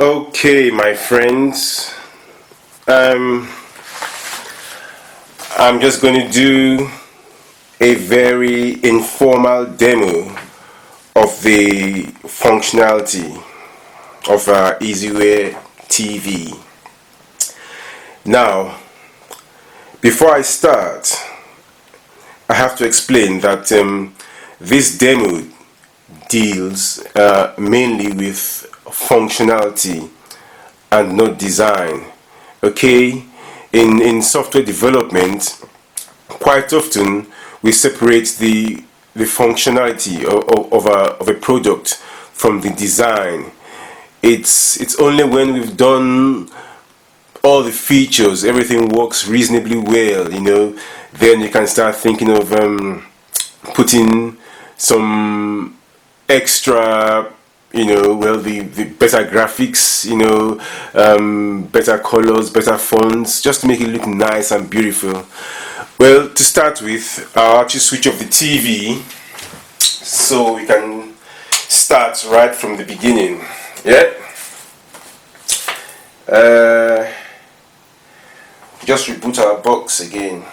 Okay, my friends, I'm just going to do a very informal demo of the functionality of EasyWare TV. Now, before I start, I have to explain that this demo deals mainly with functionality and not design. Okay, in software development, quite often we separate the functionality of a product from the design. It's only when we've done all the features, everything works reasonably well, then you can start thinking of putting some extra, the better graphics, better colors, better fonts, just to make it look nice and beautiful. Well, to start with, I'll actually switch off the TV so we can start right from the beginning. Yeah. Just reboot our box again.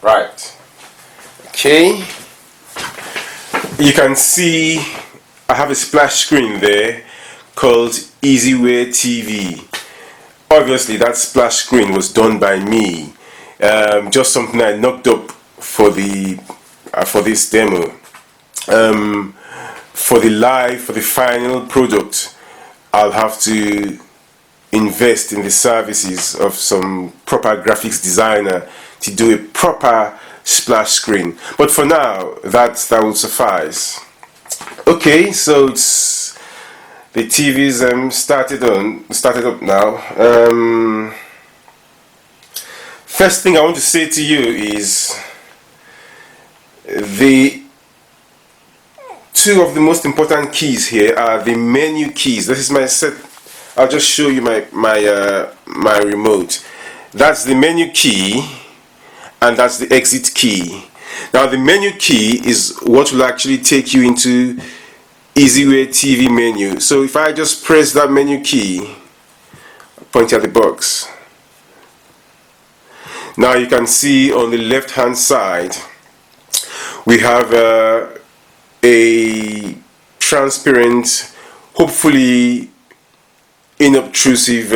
Right. Okay. You can see I have a splash screen there called EasyWare TV. Obviously that splash screen was done by me, just something I knocked up for this demo. For the final product, I'll have to invest in the services of some proper graphics designer to do a proper splash screen, but for now that will suffice. Okay, so the TV's started up now. First thing I want to say to you is the two of the most important keys here are the menu keys. This is my set. I'll just show you my remote. That's the menu key, and that's the exit key. Now the menu key is what will actually take you into EasyWare TV menu. So if I just press that menu key, point at the box, now you can see on the left hand side we have a transparent, hopefully inobtrusive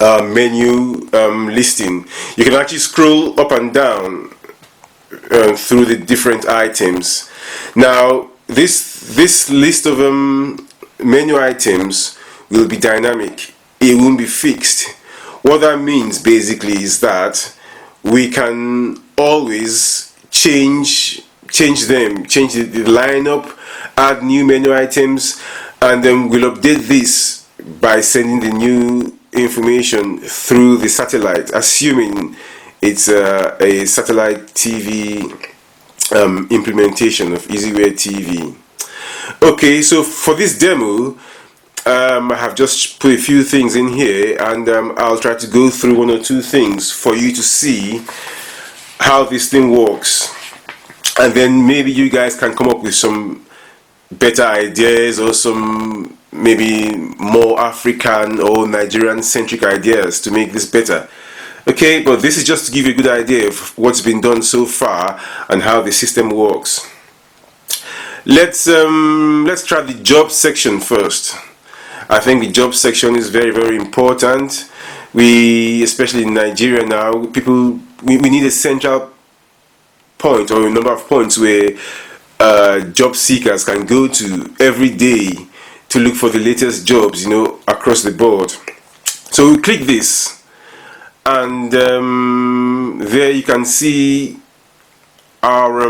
menu listing. You can actually scroll up and down through the different items. Now this list of menu items will be dynamic. It won't be fixed. What that means basically is that we can always change them, change the lineup, add new menu items, and then we'll update this by sending the new information through the satellite, assuming it's a satellite TV implementation of EasyWare TV. Okay, so for this demo, I have just put a few things in here, and I'll try to go through one or two things for you to see how this thing works, and then maybe you guys can come up with some better ideas or some maybe more African or Nigerian centric ideas to make this better. Okay, but this is just to give you a good idea of what's been done so far and how the system works. Let's try the job section first. I think the job section is very, very important. We, especially in Nigeria now, we need a central point or a number of points where job seekers can go to every day to look for the latest jobs, across the board. So we click this, and there you can see our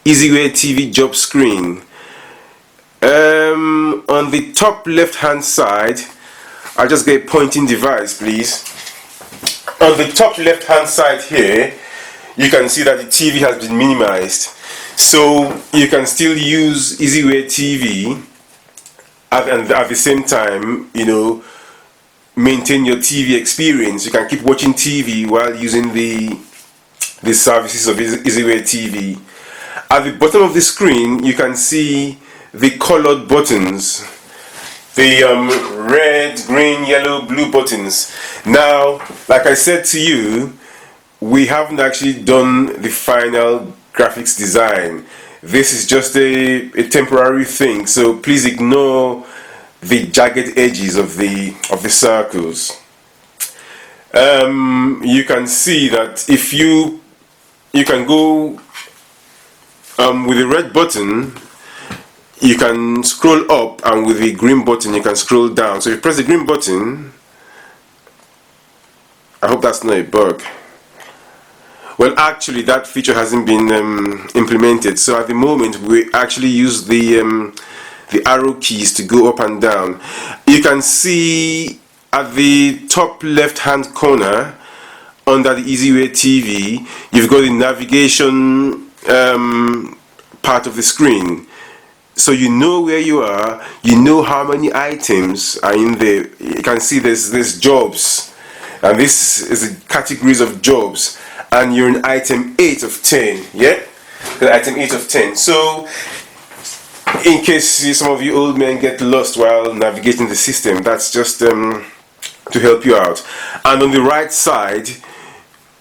EasyWare TV job screen. On the top left hand side, I'll just get a pointing device, please. On the top left hand side here, you can see that the TV has been minimized, so you can still use EasyWare TV and at the same time, maintain your TV experience. You can keep watching TV while using the services of EasyWare TV. At the bottom of the screen, you can see the colored buttons, the red, green, yellow, blue buttons. Now, like I said to you, we haven't actually done the final graphics design. This is just a temporary thing, so please ignore the jagged edges of the circles. You can see that if you can go with the red button, you can scroll up, and with the green button you can scroll down. So if you press the green button, I hope that's not a bug. Well, actually that feature hasn't been implemented, so at the moment we actually use the arrow keys to go up and down. You can see at the top left hand corner under the EasyWare TV, you've got the navigation part of the screen. So you know where you are, you know how many items are in there. You can see there's jobs, and this is the categories of jobs, and you're in item 8 of 10. Yeah, item 8 of 10. So in case some of you old men get lost while navigating the system, that's just to help you out. And on the right side,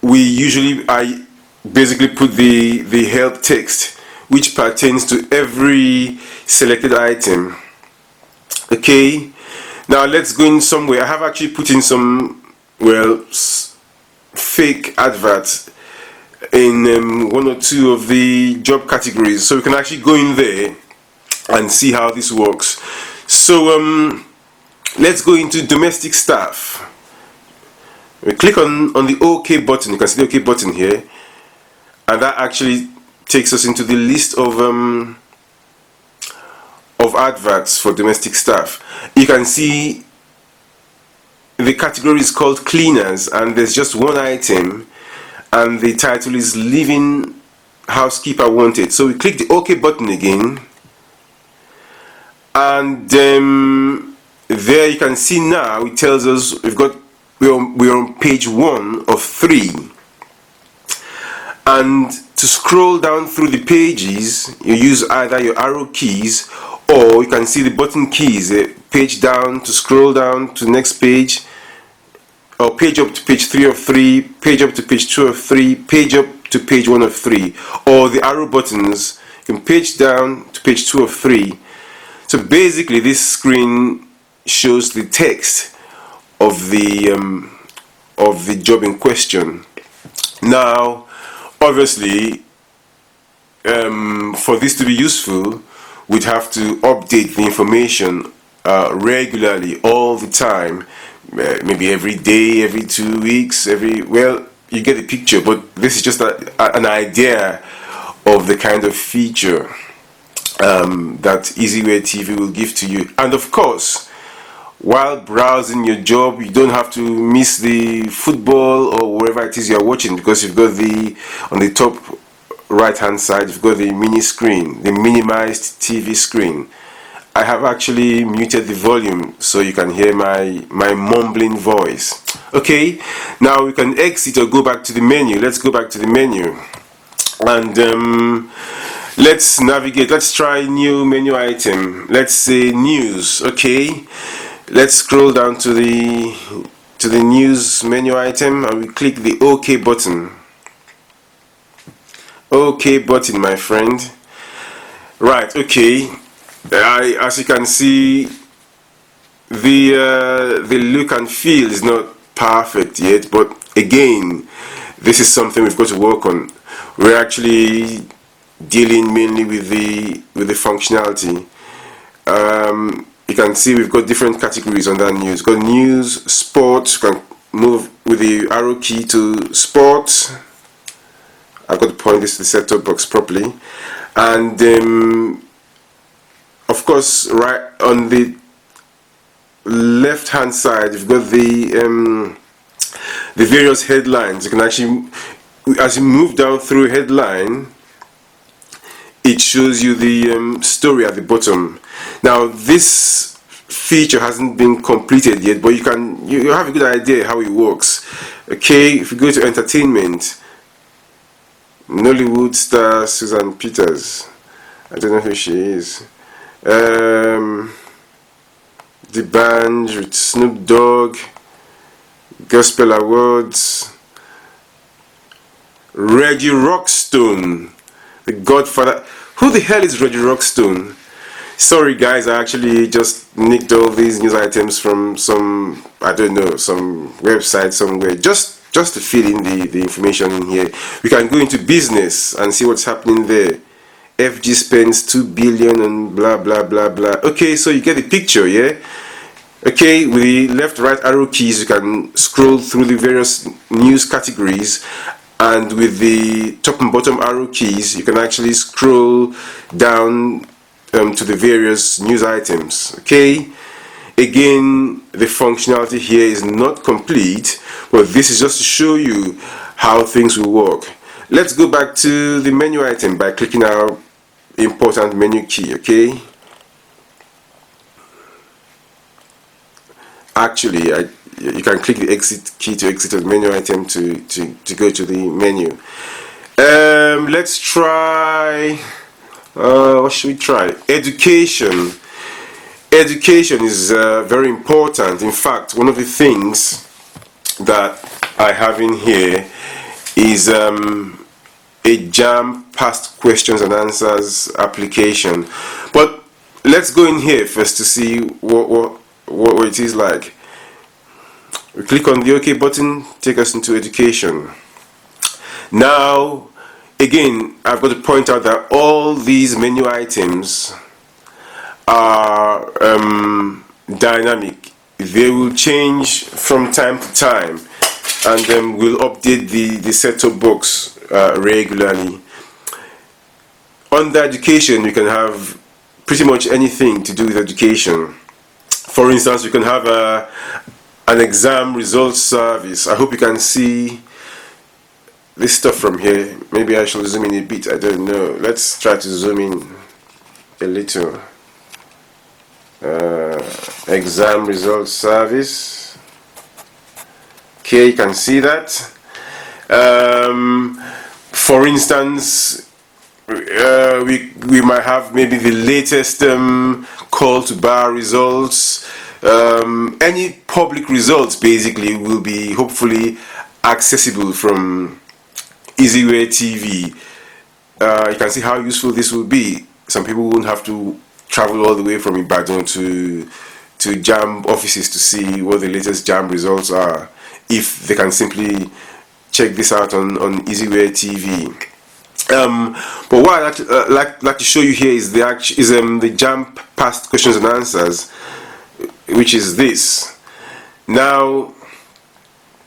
I basically put the help text, which pertains to every selected item. Okay, now let's go in somewhere. I have actually put in some, well, fake adverts in one or two of the job categories, so we can actually go in there and see how this works. So let's go into domestic staff. We click on the OK button. You can see the OK button here, and that actually takes us into the list of adverts for domestic staff. You can see the category is called cleaners, and there's just one item, and the title is Living Housekeeper Wanted. So we click the OK button again, and there you can see now it tells us we're on page 1 of 3. And to scroll down through the pages, you use either your arrow keys, or you can see the button keys, page down to scroll down to the next page, or page up to page 3 of 3, page up to page 2 of 3, page up to page 1 of 3, or the arrow buttons, you can page down to page 2 of 3. So basically this screen shows the text of the job in question. Now obviously, for this to be useful, we'd have to update the information regularly, all the time, maybe every day, every 2 weeks, well, you get the picture. But this is just an idea of the kind of feature that EasyWare TV will give to you. And of course, while browsing your job, you don't have to miss the football or wherever it is you're watching, because you've got on the top right hand side, you've got the mini screen, the minimized TV screen. I have actually muted the volume so you can hear my mumbling voice. Okay, now we can exit or go back to the menu. Let's go back to the menu, and let's navigate. Let's try new menu item. Let's say news. Okay, let's scroll down to the news menu item, and we click the OK button. OK button, my friend. Right, okay. As you can see, the look and feel is not perfect yet, but again, this is something we've got to work on. We're actually dealing mainly with the functionality. You can see we've got different categories under news. We've got news, sports. You can move with the arrow key to sports. I've got to point this to the set-top box properly, and of course, right on the left hand side, you've got the various headlines. You can actually, as you move down through headline, it shows you the story at the bottom. Now this feature hasn't been completed yet, but you have a good idea how it works. Okay, if you go to entertainment, Nollywood star Susan Peters, I don't know who she is. The band with Snoop Dogg, Gospel Awards, Reggie Rockstone, the Godfather. Who the hell is Reggie Rockstone? Sorry guys, I actually just nicked all these news items from some, I don't know, some website somewhere, just to fill in the information in here. We can go into business and see what's happening there. FG spends 2 billion and blah blah blah blah. Okay, so you get the picture, yeah? Okay, with the left right arrow keys you can scroll through the various news categories, and with the top and bottom arrow keys you can actually scroll down to the various news items. Okay, again, the functionality here is not complete, but this is just to show you how things will work. Let's go back to the menu item by clicking our important menu key. Okay, actually you can click the exit key to exit the menu item to go to the menu. Let's try, what should we try? Education. Education is very important. In fact, one of the things that I have in here is a JAM past questions and answers application. But let's go in here first to see what it is like. We click on the OK button, take us into education. Now again, I've got to point out that all these menu items are dynamic. They will change from time to time, and then we'll update the set-top box regularly. Under education, you can have pretty much anything to do with education. For instance, you can have an exam results service. I hope you can see this stuff from here. Maybe I should zoom in a bit, I don't know. Let's try to zoom in a little. Exam results service. Okay, you can see that. For instance, we might have maybe the latest call to bar results. Any public results basically will be hopefully accessible from EasyWare TV. You can see how useful this will be. Some people won't have to travel all the way from Ibadan to JAM offices to see what the latest JAM results are, if they can simply check this out on EasyWare TV. But what I'd like to show you here is the JAM past questions and answers, which is this. Now,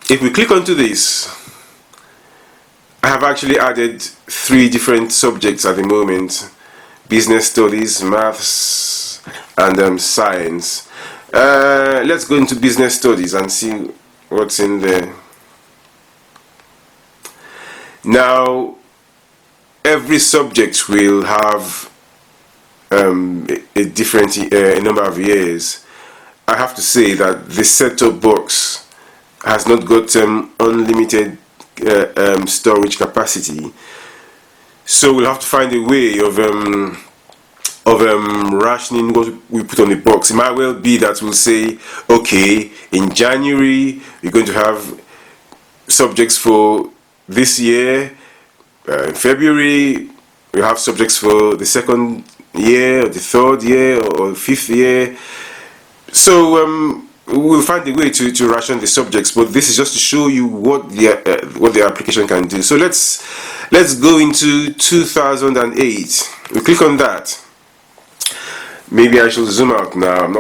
if we click onto this, I have actually added 3 different subjects at the moment: business studies, maths, and science. Let's go into business studies and see what's in there. Now, every subject will have a different number of years. I have to say that the set-top box has not got unlimited storage capacity, so we'll have to find a way of rationing what we put on the box. It might well be that we'll say, okay, in January we're going to have subjects for this year, in February we have subjects for the second year or the third year or the 5th year. So we'll find a way to ration the subjects, but this is just to show you what the application can do. So let's go into 2008. We click on that. Maybe I should zoom out now. I'm not